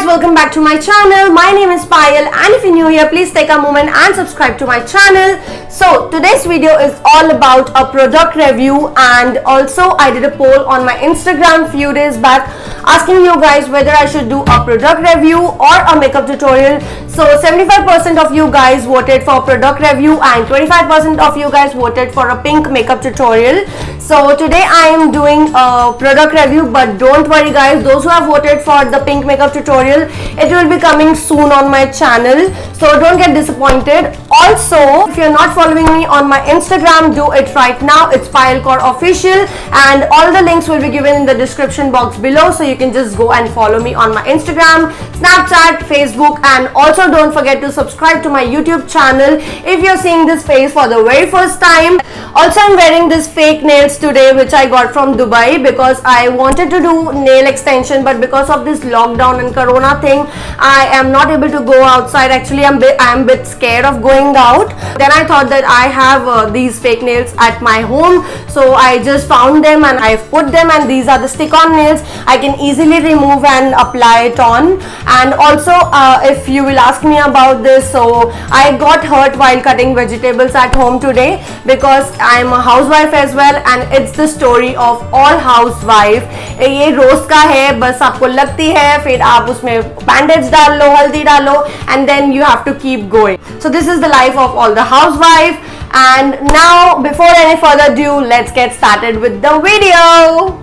welcome back to my channel. My name is Payal and if you're new here, please take a moment and subscribe to my channel. So today's video is all about a product review, and also I did a poll on my Instagram few days back asking you guys whether I should do a product review or a makeup tutorial. So 75% of you guys voted for product review and 25% of you guys voted for a pink makeup tutorial. So today I am doing a product review, but don't worry guys, those who have voted for the pink makeup tutorial, it will be coming soon on my channel, so don't get disappointed. Also, if you're not following me on my Instagram, do it right now. It's Payal Kaur official, and all the links will be given in the description box below, so you can just go and follow me on my Instagram, Snapchat, Facebook, and also don't forget to subscribe to my YouTube channel if you're seeing this face for the very first time. Also, I'm wearing this fake nails today which I got from Dubai because I wanted to do nail extension, but because of this lockdown and corona thing, I am not able to go outside. Actually, I'm a bit scared of going out. Then I thought that I have these fake nails at my home, so I just found them and I've put them, and these are the stick-on nails. I can easily remove and apply it on. And also, if you will ask me about this, so I got hurt while cutting vegetables at home today because I am a housewife as well, and it's the story of all housewife. ये रोज का है, बस आपको लगती है, फिर आप उसमें बैंडेज डाल लो, हल्दी डालो, and then you have to keep going. So this is the life of all the housewife. And now, before any further ado, let's get started with the video.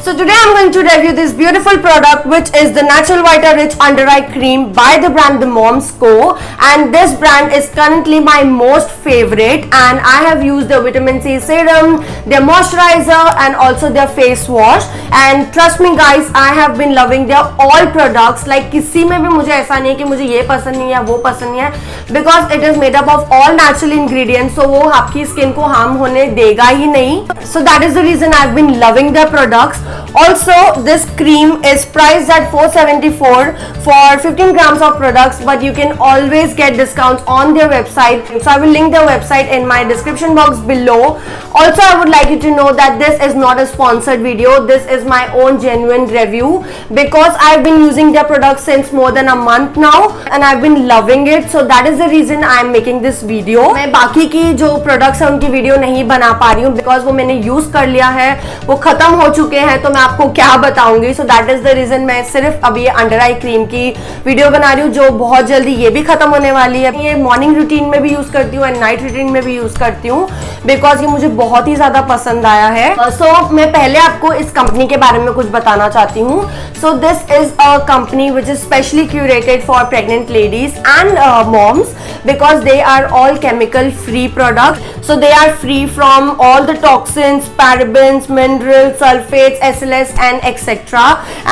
So today I'm going to review this beautiful product, which is the Natural Vita Rich Under Eye Cream by the brand The Moms Co. And this brand is currently my most favorite, and I have used the vitamin C serum, their moisturizer, and also their face wash. And trust me guys, I have been loving their all products. Like किसी में भी मुझे ऐसा नहीं है कि मुझे ये पसंद नहीं है, वो पसंद नहीं है, because it is made up of all natural ingredients, so वो आपकी स्किन को हार्म होने देगा ही नहीं. So that is the reason I've been loving their products. Also, this cream is priced at $474 for 15 grams of products, but you can always get discounts on their website. So I will link their website in my description box below. Also, I would like you to know that this is not a sponsored video. This is my own genuine review because I've been using their products since more than a month now and I've been loving it. So that is the reason I'm making this video. मैं बाकी की जो products हैं उनकी video नहीं बना पा रही हूँ because वो मैंने यूज कर लिया है, वो खत्म हो चुके हैं, तो मैं आपको क्या बताऊंगी. So that is the reason मैं सिर्फ अभी ये अंडर आई क्रीम की वीडियो बना रही हूँ, जो बहुत जल्दी ये भी खत्म होने वाली है. ये मॉर्निंग रूटीन में भी यूज करती हूँ एंड नाइट रूटीन में भी यूज करती हूँ बिकॉज ये मुझे बहुत ही ज्यादा पसंद आया है. सो मैं पहले आपको इस कंपनी के बारे में कुछ बताना चाहती हूँ. So this is a company which is specially curated for pregnant ladies and moms because they are all chemical free products. So they are free from all the toxins, parabens, minerals, sulfates, SLS and etc.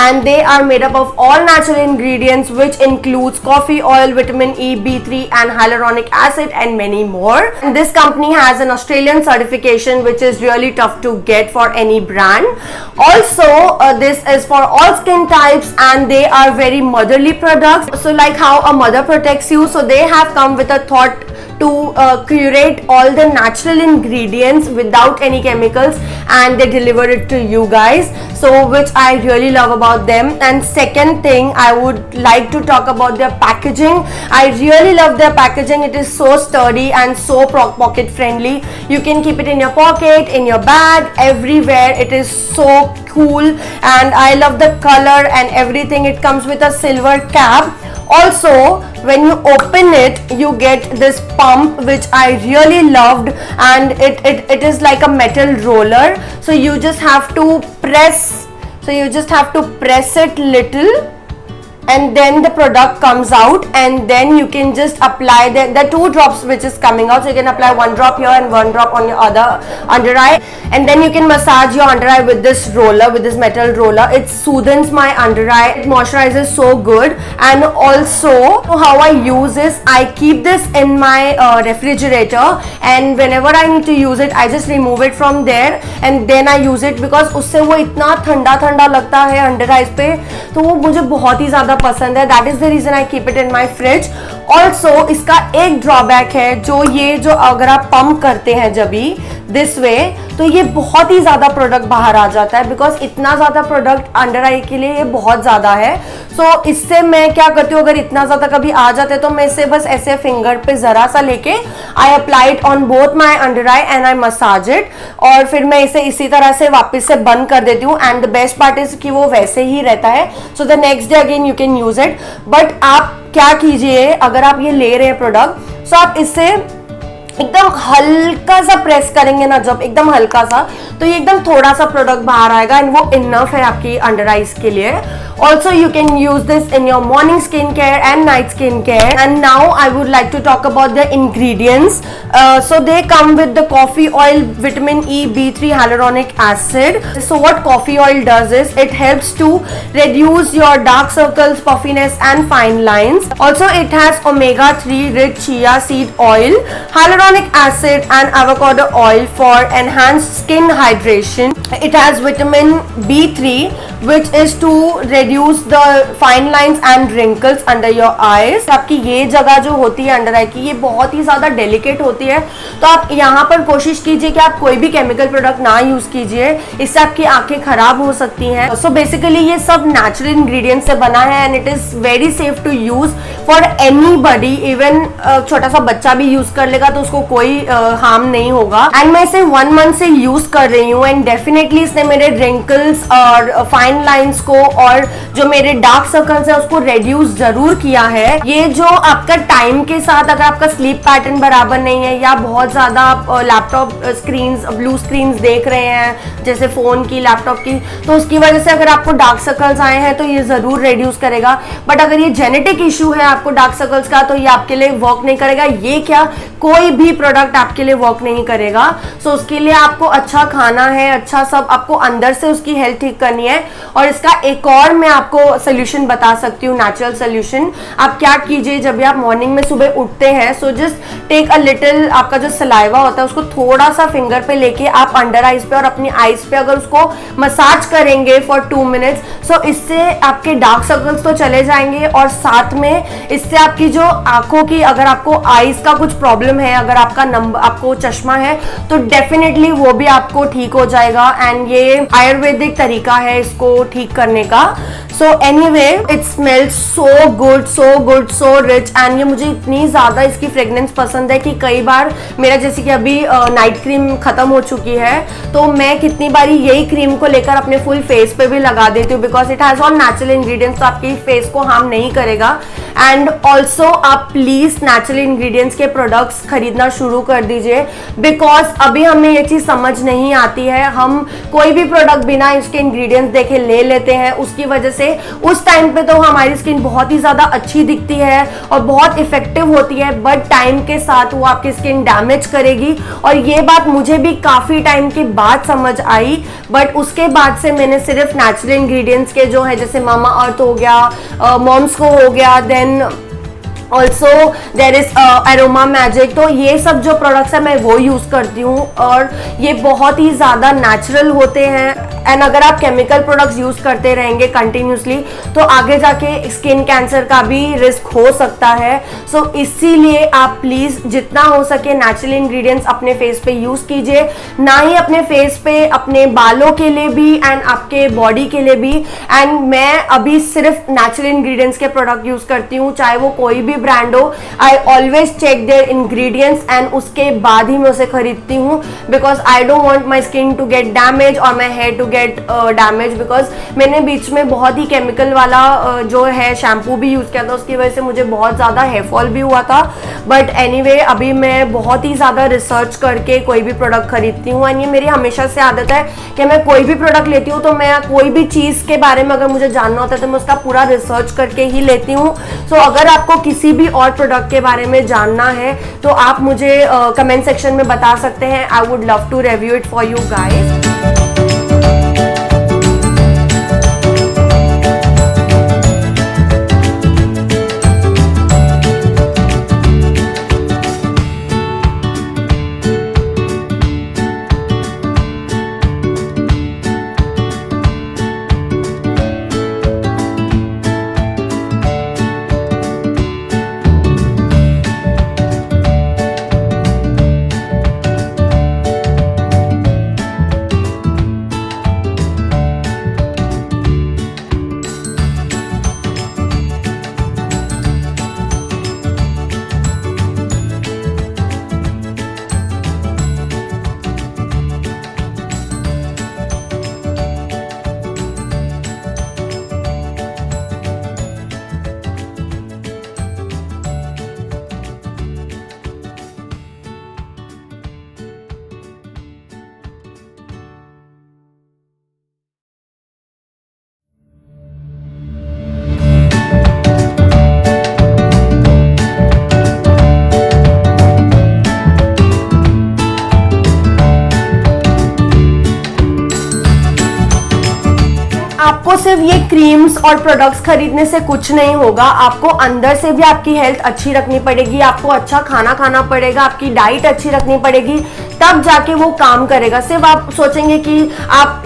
And they are made up of all natural ingredients which includes coffee oil, vitamin E, B3 and hyaluronic acid and many more. And this company has an Australian certification which is really tough to get for any brand. Also this is for all skin types and they are very motherly products. So like how a mother protects you, so they have come with a thought to curate all the natural ingredients without any chemicals, and they deliver it to you guys, so which I really love about them. And second thing, I would like to talk about their packaging. I really love their packaging. It is so sturdy and so pocket friendly. You can keep it in your pocket, in your bag, everywhere. It is so cool and I love the color and everything. It comes with a silver cap. Also, when you open it, you get this pump which I really loved, and it is like a metal roller. So you just have to press. So you just have to press it little, and then the product comes out, and then you can just apply the 2 drops which is coming out. So you can apply 1 drop here and 1 drop on your other under eye, and then you can massage your under eye with this roller, with this metal roller. It soothes my under eye, it moisturizes so good. And also how I use this, I keep this in my refrigerator, and whenever I need to use it, I just remove it from there and then I use it, because उससे वो इतना ठंडा ठंडा लगता है under eyes पे, तो वो मुझे बहुत ही ज़्यादा पसंद है, that is the reason I keep it in my fridge. Also इसका एक ड्रॉबैक है, जो अगर आप पंप करते हैं जब भी दिस वे, तो ये बहुत ही ज्यादा प्रोडक्ट बाहर आ जाता है, बिकॉज इतना ज्यादा प्रोडक्ट अंडर आई के लिए ये बहुत ज्यादा है। सो इससे मैं क्या करती हूँ, अगर इतना ज्यादा कभी आ जाते हैं तो मैं इसे बस ऐसे फिंगर पे जरा सा लेके I apply it on both my under I and I massage it, और फिर मैं इसे इसी तरह से वापस से बंद कर देती हूँ। And the best part is कि वो वैसे ही रहता है, so the next day again you can use it. But आप क्या कीजिए, अगर आप ये ले रहे हैं प्रोडक्ट, सो आप इससे एकदम हल्का सा प्रेस करेंगे ना, जब एकदम हल्का सा, तो ये एकदम थोड़ा सा प्रोडक्ट बाहर आएगा एंड वो इनफ है आपकी अंडर आईज के लिए। Also you can use this in your morning skincare and night skincare. And now I would like to talk about the ingredients. So they come with the coffee oil, vitamin E, B3, hyaluronic acid. So what coffee oil does is it helps to reduce your dark circles, puffiness and fine lines. Also it has omega-3 rich chia seed oil, hyaluronic acid and avocado oil for enhanced skin hydration. It has vitamin B3 which is to reduce the fine lines and wrinkles under your eyes. आपकी ये जगह जो होती है under आई की, ये बहुत ही ज्यादा डेलिकेट होती है, तो आप यहाँ पर कोशिश कीजिए कि आप कोई भी केमिकल प्रोडक्ट ना यूज कीजिए, इससे आपकी आंखें खराब हो सकती हैं। सो बेसिकली ये सब नेचुरल इंग्रेडिएंट से बना है and it is very safe to use for anybody. Even छोटा सा बच्चा भी यूज कर लेगा तो उसको कोई हार्म नहीं होगा। एंड मैं इसे 1 मंथ से यूज कर रही हूँ एंड डेफिनेटली इसने मेरे रिंकल्स और फाइन लाइंस को और जो मेरे डार्क सर्कल्स है उसको रेड्यूस जरूर किया है। ये जो आपका टाइम के साथ, अगर आपका स्लीप पैटर्न बराबर नहीं है या बहुत ज्यादा आप लैपटॉप स्क्रीन्स, ब्लू स्क्रीन्स देख रहे हैं जैसे फोन की, लैपटॉप की, तो उसकी वजह से अगर आपको डार्क सर्कल्स आए हैं तो ये जरूर रेड्यूस करेगा। बट अगर ये जेनेटिक इशू है आपको डार्क सर्कल्स का, तो ये आपके लिए वर्क नहीं करेगा। ये क्या, कोई भी प्रोडक्ट आपके लिए वर्क नहीं करेगा। सो उसके लिए आपको अच्छा खाना है, अच्छा सब, आपको अंदर से उसकी हेल्थ ठीक करनी है। और इसका एक और मैं आपको सोल्यूशन बता सकती हूँ, नेचुरल सोल्यूशन। आप क्या कीजिए, जब भी आप मॉर्निंग में सुबह उठते हैं, so just take a little, आपका जो सलाइवा होता है उसको थोड़ा सा फिंगर पे लेके आप अंडर आईज पे और अपनी आईज पे अगर उसको मसाज करेंगे फॉर 2 मिनट्स, सो इससे आपके डार्क सर्कल्स तो चले जाएंगे और साथ में इससे आपकी जो आंखों की, अगर आपको आईज का कुछ प्रॉब्लम है, अगर आपको चश्मा है, तो डेफिनेटली वो भी आपको ठीक हो जाएगा। एंड ये आयुर्वेदिक तरीका है इसको ठीक करने का। So anyway it smells so good, so rich and ये मुझे इतनी ज्यादा इसकी फ्रेग्रेंस पसंद है कि कई बार मेरा, जैसे कि अभी नाइट क्रीम खत्म हो चुकी है, तो मैं कितनी बारी यही क्रीम को लेकर अपने फुल फेस पे भी लगा देती हूँ, because it has all natural ingredients, तो आपकी फेस को हार्म नहीं करेगा। एंड ऑल्सो आप प्लीज नेचुरल इंग्रेडिएंट्स के प्रोडक्ट्स खरीदना शुरू कर दीजिए, बिकॉज अभी हमें ये चीज समझ नहीं आती है, हम कोई भी प्रोडक्ट बिना इसके इंग्रेडिएंट्स देखे ले लेते हैं। उसकी वजह से उस टाइम पे तो हमारी स्किन बहुत ही ज्यादा अच्छी दिखती है और बहुत इफेक्टिव होती है, बट टाइम के साथ वो आपकी स्किन डैमेज करेगी। और ये बात मुझे भी काफी टाइम के बाद समझ आई, बट उसके बाद से मैंने सिर्फ नेचुरल इंग्रेडिएंट्स के जो है, जैसे मामा अर्थ हो गया, मॉम्स को हो गया, then also there is aroma magic, तो ये सब जो प्रोडक्ट्स है मैं वो यूज करती हूँ और ये बहुत ही ज्यादा नेचुरल होते हैं। एंड अगर आप केमिकल प्रोडक्ट्स यूज करते रहेंगे कंटिन्यूसली, तो आगे जाके स्किन कैंसर का भी रिस्क हो सकता है। सो इसीलिए आप प्लीज जितना हो सके नेचुरल इंग्रेडिएंट्स अपने फेस पे यूज कीजिए, ना ही अपने फेस पे, अपने बालों के लिए भी एंड आपके बॉडी के लिए भी। एंड मैं अभी सिर्फ नेचुरल इंग्रेडिएंट्स के प्रोडक्ट यूज करती हूँ, चाहे वो कोई भी ब्रांड हो। I always check their ingredients and उसके बाद ही मैं उसे खरीदती हूँ, because I don't want my skin to get damage और my hair to get damage. Because मैंने बीच में बहुत ही केमिकल वाला जो है शैम्पू भी यूज किया था, उसकी वजह से मुझे बहुत ज्यादा हेयर फॉल भी हुआ था। बट एनीवे अभी मैं बहुत ही ज्यादा रिसर्च करके कोई भी प्रोडक्ट खरीदती हूँ एंड ये मेरी हमेशा से आदत है कि मैं कोई भी प्रोडक्ट लेती हूँ तो मैं कोई भी चीज के बारे में अगर मुझे जानना होता है तो मैं उसका पूरा रिसर्च करके ही लेती हूँ। सो अगर आपको किसी भी और प्रोडक्ट के बारे में जानना है तो आप मुझे कमेंट सेक्शन में बता सकते हैं। I would love to review it for you guys. ये क्रीम्स और प्रोडक्ट्स खरीदने से कुछ नहीं होगा, आपको अंदर से भी आपकी हेल्थ अच्छी रखनी पड़ेगी, आपको अच्छा खाना खाना पड़ेगा, आपकी डाइट अच्छी रखनी पड़ेगी, तब जाके वो काम करेगा। सिर्फ आप सोचेंगे कि आप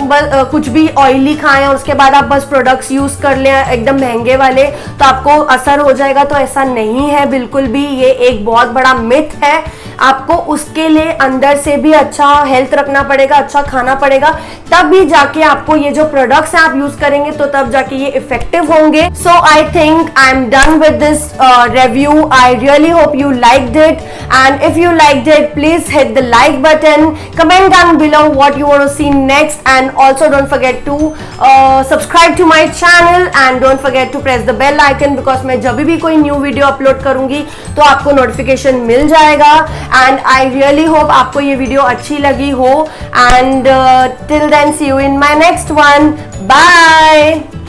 कुछ भी ऑयली खाएं और उसके बाद आप बस प्रोडक्ट्स यूज कर लें एकदम महंगे वाले तो आपको असर हो जाएगा, तो ऐसा नहीं है बिल्कुल भी। ये एक बहुत बड़ा मिथ है। आपको उसके लिए अंदर से भी अच्छा हेल्थ रखना पड़ेगा, अच्छा खाना पड़ेगा, तब भी जाके आपको ये जो प्रोडक्ट्स हैं आप यूज करेंगे तो तब जाके ये इफेक्टिव होंगे। So I think I am done with this review. I really hope you liked it, and if you liked it please hit the like button, comment down below what you want to see next, and also don't forget to subscribe to my channel and don't forget to press the bell icon because मैं जब भी कोई new video upload करूंगी तो आपको notification मिल जाएगा। And I really hope आपको ये वीडियो अच्छी लगी हो, and till then see you in my next one. Bye.